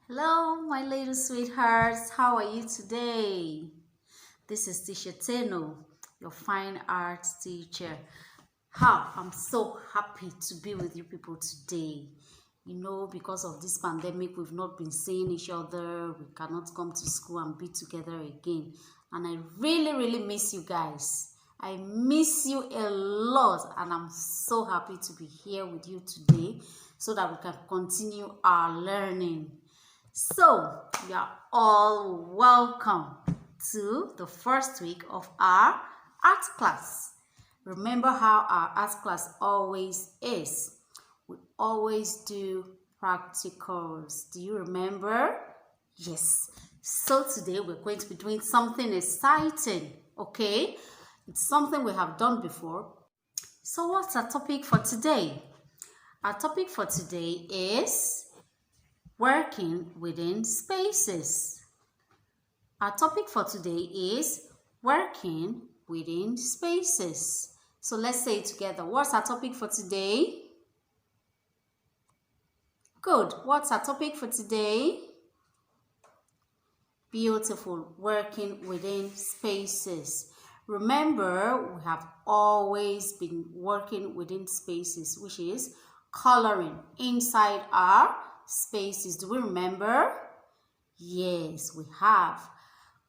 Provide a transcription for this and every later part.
Hello, my little sweethearts. How are you today? This is Teacher Teno, your fine arts teacher. I'm so happy to be with you people today. Because of this pandemic, we've not been seeing each other. We cannot come to school and be together again. And I really, really miss you guys. I miss you a lot, and I'm so happy to be here with you today so that we can continue our learning. So, you are all welcome to the first week of our art class. Remember how our art class always is. We always do practicals. Do you remember? Yes. So today we're going to be doing something exciting, okay? It's something we have done before. So what's our topic for today? Our topic for today is working within spaces. Our topic for today is working within spaces. So let's say it together. What's our topic for today? Good. What's our topic for today? Beautiful. Working within spaces. Remember, we have always been working within spaces, which is coloring inside our spaces. Do we remember? Yes, we have.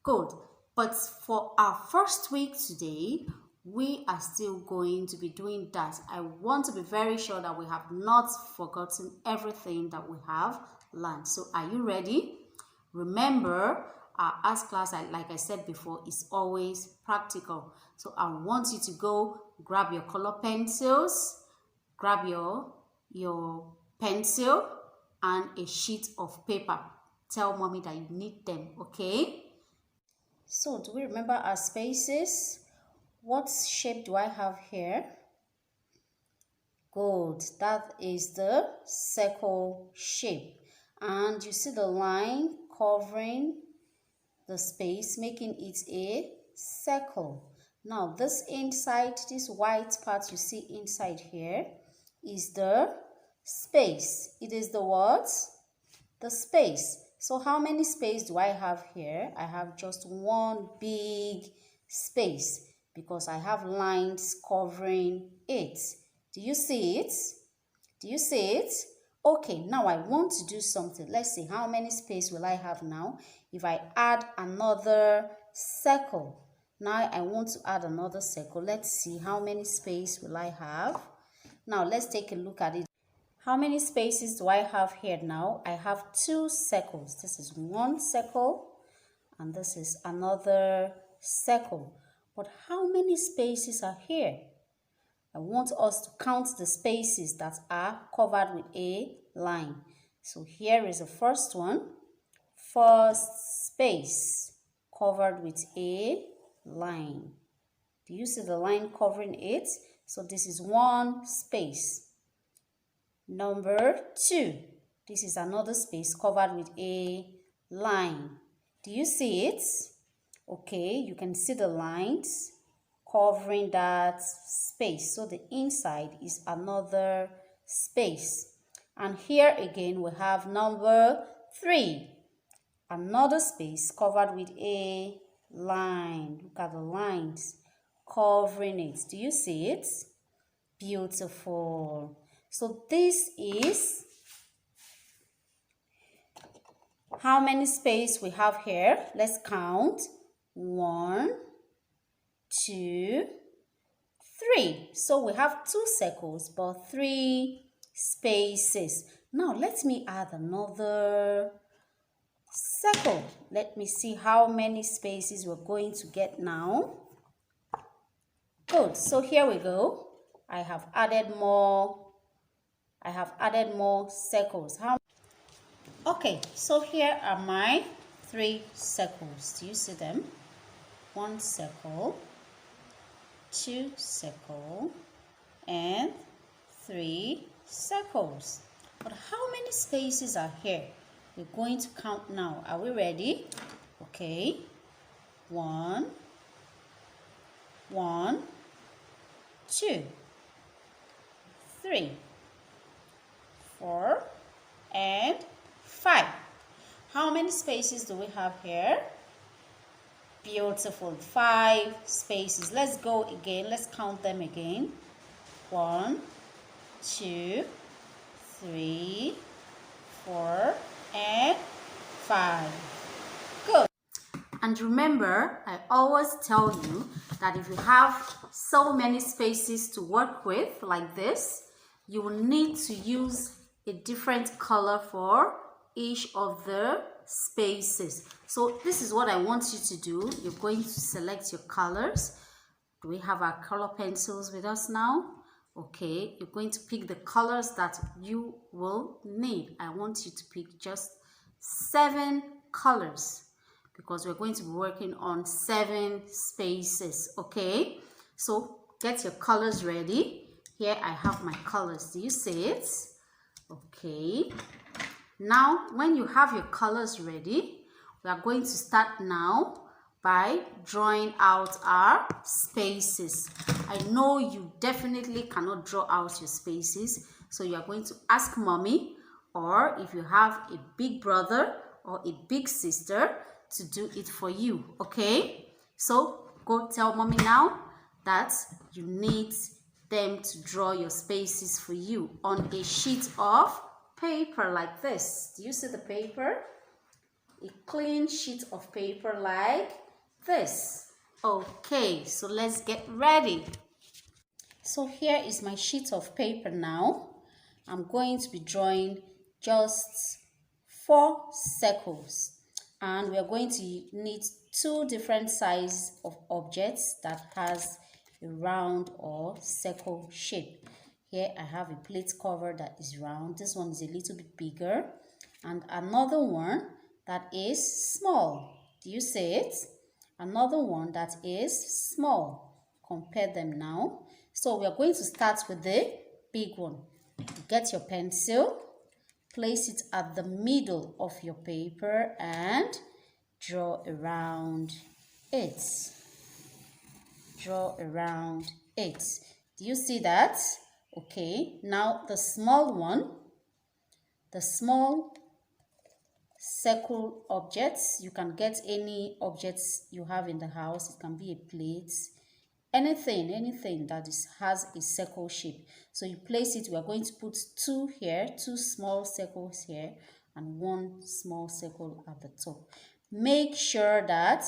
Good. But for our first week today, we are still going to be doing that. I want to be very sure that we have not forgotten everything that we have learned. So are you ready? Remember, our art class, like I said before, is always practical. So I want you to go grab your color pencils, grab your pencil, and a sheet of paper. Tell mommy that you need them, okay? So do we remember our spaces? What shape do I have here? Good. That is the circle shape. And you see the line covering the space, making it a circle. Now this inside, this white part you see inside here is the space. It is the what? The space. So how many space do I have here? I have just one big space because I have lines covering it. Do you see it? Do you see it? Okay, now I want to do something. Let's see, how many space will I have now? If I add another circle. Now I want to add another circle. Let's see, how many space will I have? Now let's take a look at it. How many spaces do I have here now? I have two circles. This is one circle and this is another circle. But how many spaces are here? I want us to count the spaces that are covered with a line. So here is the first one. First space covered with a line. Do you see the line covering it? So this is one space. Number 2, this is another space covered with a line. Do you see it? Okay, you can see the lines covering that space. So the inside is another space. And here again we have number 3, another space covered with a line. Look at the lines covering it. Do you see it? Beautiful. So this is how many space we have here. Let's count. 1, 2, 3. So we have 2 circles but 3 spaces. Now let me add another circle. Let me see how many spaces we're going to get now. Good. So here we go. I have added more circles. Okay, so here are my 3 circles. Do you see them? 1 circle, 2 circle, and 3 circles. But how many spaces are here? We're going to count now. Are we ready? Okay. 1, 2, 3, 4, and 5. How many spaces do we have here? Beautiful. 5 spaces. Let's go again. Let's count them again. 1, 2, 3, 4, and 5. Good. And remember, I always tell you that if you have so many spaces to work with like this, you will need to use a different color for each of the spaces. So this is what I want you to do. You're going to select your colors. Do we have our color pencils with us now? Okay, you're going to pick the colors that you will need. I want you to pick just 7 colors because we're going to be working on 7 spaces. Okay, so get your colors ready. Here I have my colors. Do you see it? Okay, now when you have your colors ready, we are going to start now by drawing out our spaces. I know you definitely cannot draw out your spaces, so you are going to ask mommy, or if you have a big brother or a big sister, to do it for you. Okay, so go tell mommy now that you need them to draw your spaces for you on a sheet of paper like this. Do you see the paper? A clean sheet of paper like this. Okay, so let's get ready. So here is my sheet of paper now. I'm going to be drawing just 4 circles, and we are going to need 2 different sizes of objects that has a round or circle shape. Here I have a plate cover that is round. This one is a little bit bigger, and another one that is small. Do you see it? Another one that is small. Compare them now. So we are going to start with the big one. Get your pencil, place it at the middle of your paper and draw around it. Draw around it. Do you see that? Okay, now the small one, the small circle objects, you can get any objects you have in the house. It can be a plate, anything that has a circle shape. So you place it. We are going to put 2 here, 2 small circles here, and 1 small circle at the top. Make sure that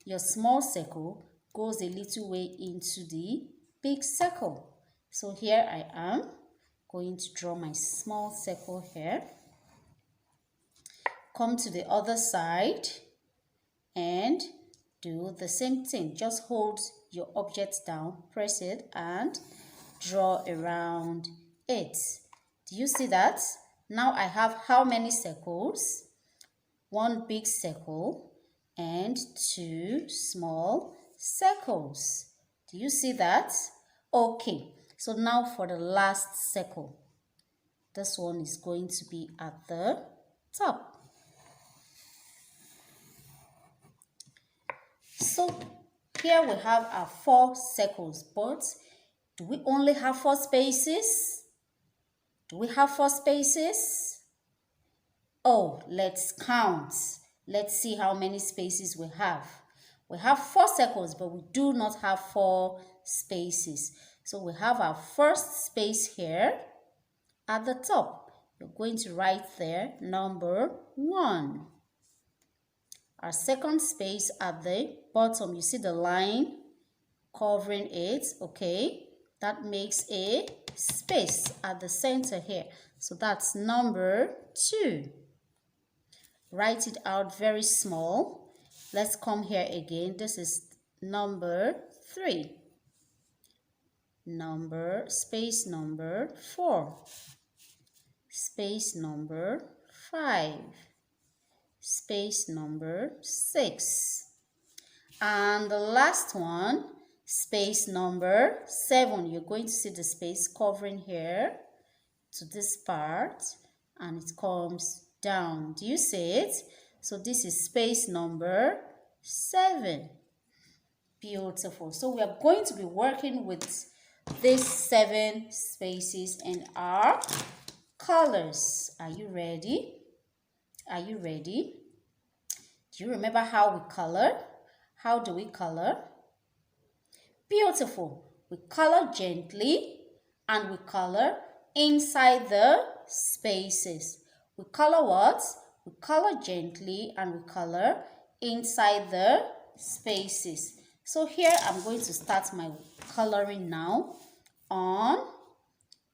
your small circle goes a little way into the big circle. So here I am going to draw my small circle here. Come to the other side and do the same thing. Just hold your object down, press it, and draw around it. Do you see that? Now I have how many circles? 1 big circle and 2 small circles. Do you see that? Okay, so now for the last circle. This one is going to be at the top. So here we have our 4 circles, but do we only have 4 spaces? Do we have 4 spaces? Oh, let's count. Let's see how many spaces we have. We have 4 circles, but we do not have 4 spaces. So we have our first space here at the top. You're going to write there number 1. Our second space at the bottom, you see the line covering it, okay? That makes a space at the center here. So that's number 2. Write it out very small. Let's come here again. This is number 3. Space number 4. Space number 5. Space number 6. And the last one, space number 7. You're going to see the space covering here to this part, and it comes down. Do you see it? So this is space number 7. Beautiful. So we are going to be working with these 7 spaces and our colors. Are you ready? Are you ready? Do you remember how we color? How do we color? Beautiful. We color gently and we color inside the spaces. We color what? We color gently and we color inside the spaces. So here I'm going to start my coloring now on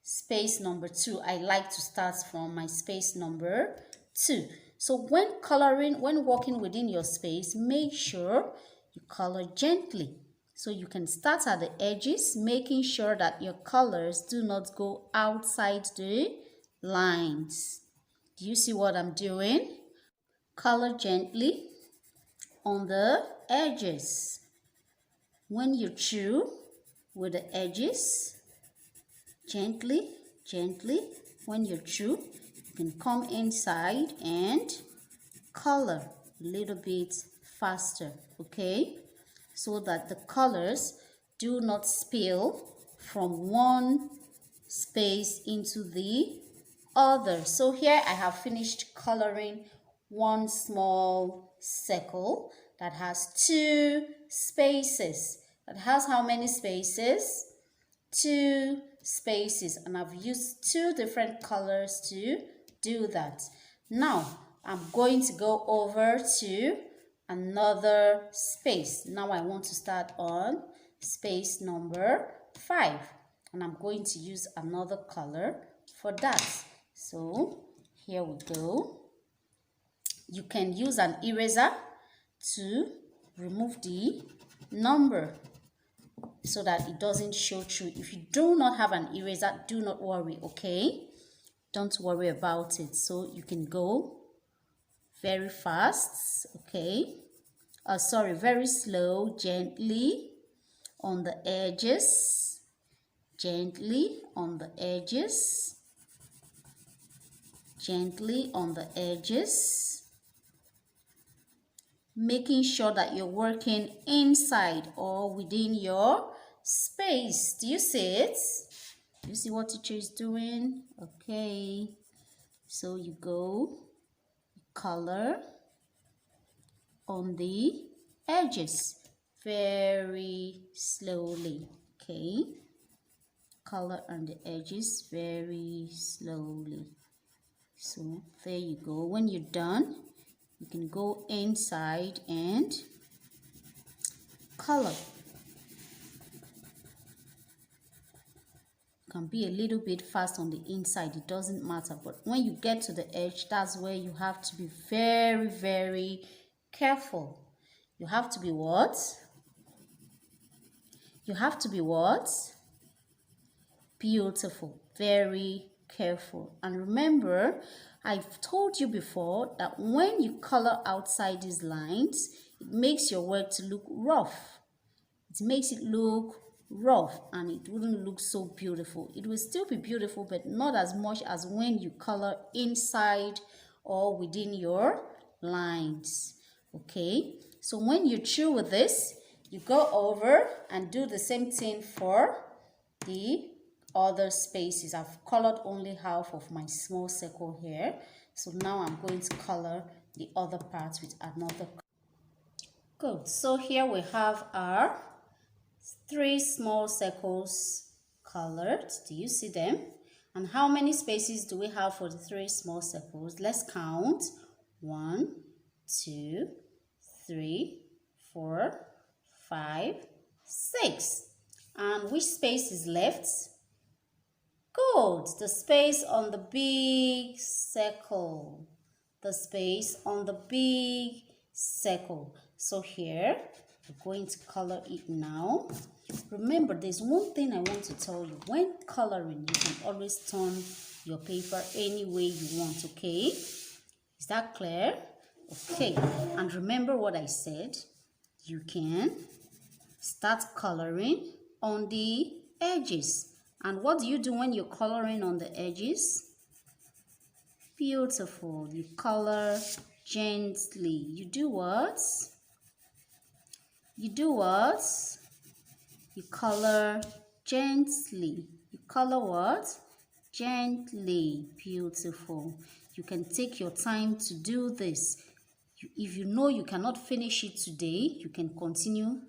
space number 2. I like to start from my space number 2. So when coloring, when working within your space, make sure you color gently. So you can start at the edges, making sure that your colors do not go outside the lines. Do you see what I'm doing? Color gently on the edges. When you're through with the edges, gently, when you're through, you can come inside and color a little bit faster, okay? So that the colors do not spill from one space into the other. So here I have finished coloring one small circle that has 2 spaces. That has how many spaces? 2 spaces, and I've used 2 different colors to do that. Now I'm going to go over to another space. Now I want to start on space number 5, and I'm going to use another color for that. So here we go. You can use an eraser to remove the number so that it doesn't show through. If you do not have an eraser, do not worry, okay? Don't worry about it. So you can go very fast, okay? Sorry, very slow, gently on the edges, gently on the edges, gently on the edges, making sure that you're working inside or within your space. Do you see it? Do you see what teacher is doing? Okay, so you go color on the edges very slowly, okay? Color on the edges very slowly. So there you go. When you're done, you can go inside and color. You can be a little bit fast on the inside, it doesn't matter, but when you get to the edge, that's where you have to be very, very careful. You have to be what? You have to be what? Beautiful, very careful. And remember, I've told you before that when you color outside these lines, it makes your work to look rough. It makes it look rough and it wouldn't look so beautiful. It will still be beautiful, but not as much as when you color inside or within your lines. Okay, so when you're through with this, you go over and do the same thing for the other spaces. I've colored only half of my small circle here, so now I'm going to color the other parts with another color. Good. So here we have our 3 small circles colored. Do you see them? And how many spaces do we have for the 3 small circles? Let's count. 1, 2, 3, 4, 5, 6. And which space is left? Good. The space on the big circle. The space on the big circle. So here, we're going to color it now. Remember, there's one thing I want to tell you. When coloring, you can always turn your paper any way you want, okay? Is that clear? Okay. And remember what I said. You can start coloring on the edges. And what do you do when you're coloring on the edges? Beautiful. You color gently. You do what? You do what? You color gently. You color what? Gently. Beautiful. You can take your time to do this. If you know you cannot finish it today, you can continue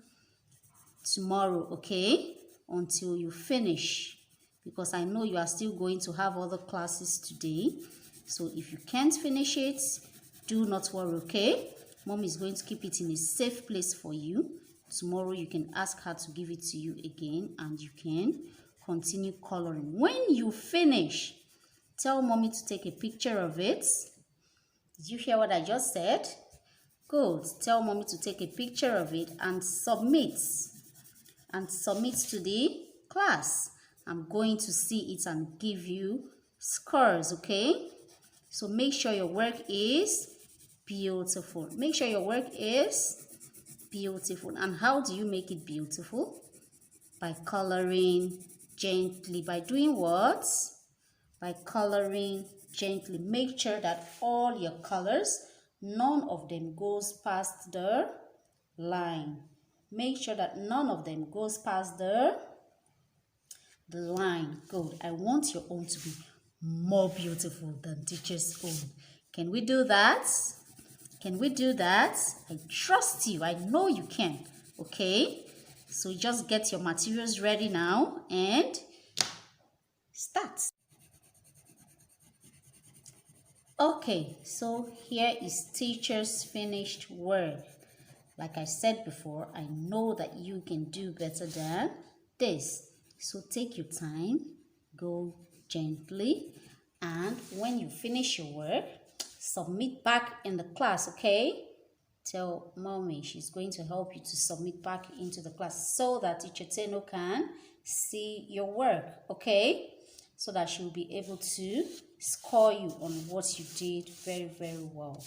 tomorrow, okay, until you finish, because I know you are still going to have other classes today. So if you can't finish it, do not worry, okay? Mom is going to keep it in a safe place for you. Tomorrow you can ask her to give it to you again and you can continue coloring. When you finish, tell mommy to take a picture of it. Did you hear what I just said? Good. Tell mommy to take a picture of it and submit. And submit to the class. I'm going to see it and give you scores, okay? So make sure your work is beautiful. Make sure your work is beautiful. And how do you make it beautiful? By coloring gently. By doing what? By coloring gently. Make sure that all your colors, none of them goes past the line. Make sure that none of them goes past the line. Good. I want your own to be more beautiful than teacher's own. Can we do that? Can we do that? I trust you. I know you can. Okay? So just get your materials ready now and start. Okay, so here is teacher's finished work. Like I said before, I know that you can do better than this. So take your time, go gently, and when you finish your work, submit back in the class, okay? Tell mommy she's going to help you to submit back into the class so that teacher Teno can see your work, okay? So that she'll be able to score you on what you did very, very well.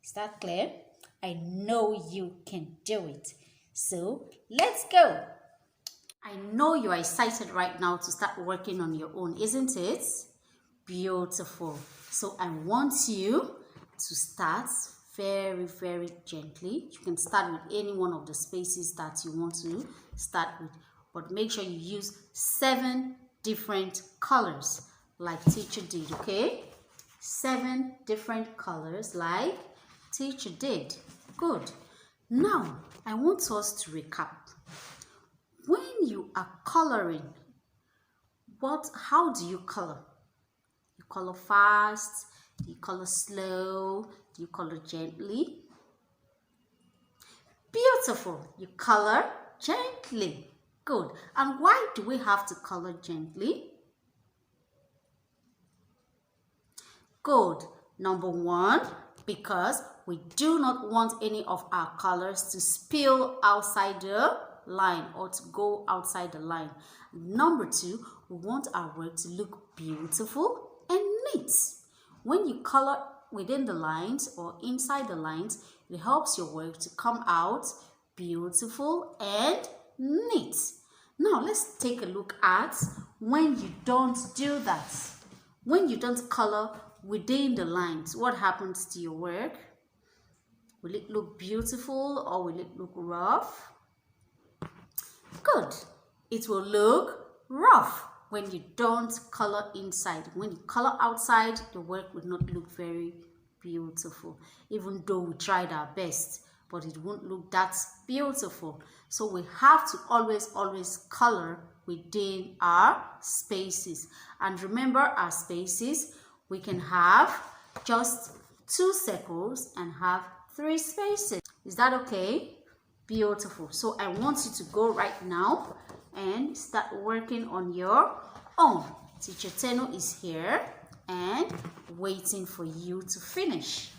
Is that clear? I know you can do it. So let's go. I know you are excited right now to start working on your own, isn't it? Beautiful. So I want you to start very, very gently. You can start with any one of the spaces that you want to start with, but make sure you use 7 different colors like teacher did, okay? 7 different colors like teacher did. Good. Now, I want us to recap. When you are coloring, how do you color? You color fast, do you color slow, do you color gently? Beautiful. You color gently. Good. And why do we have to color gently? Good. Number 1, because we do not want any of our colors to spill outside the line or to go outside the line. Number 2, we want our work to look beautiful and neat. When you color within the lines or inside the lines, it helps your work to come out beautiful and neat. Now let's take a look at when you don't do that. When you don't color within the lines, what happens to your work? Will it look beautiful or will it look rough? Good. It will look rough when you don't color inside. When you color outside, the work will not look very beautiful. Even though we tried our best, but it won't look that beautiful. So we have to always color within our spaces. And remember, our spaces, we can have just 2 circles and have 3 spaces. Is that okay? Beautiful. So I want you to go right now and start working on your own. Teacher Teno is here and waiting for you to finish.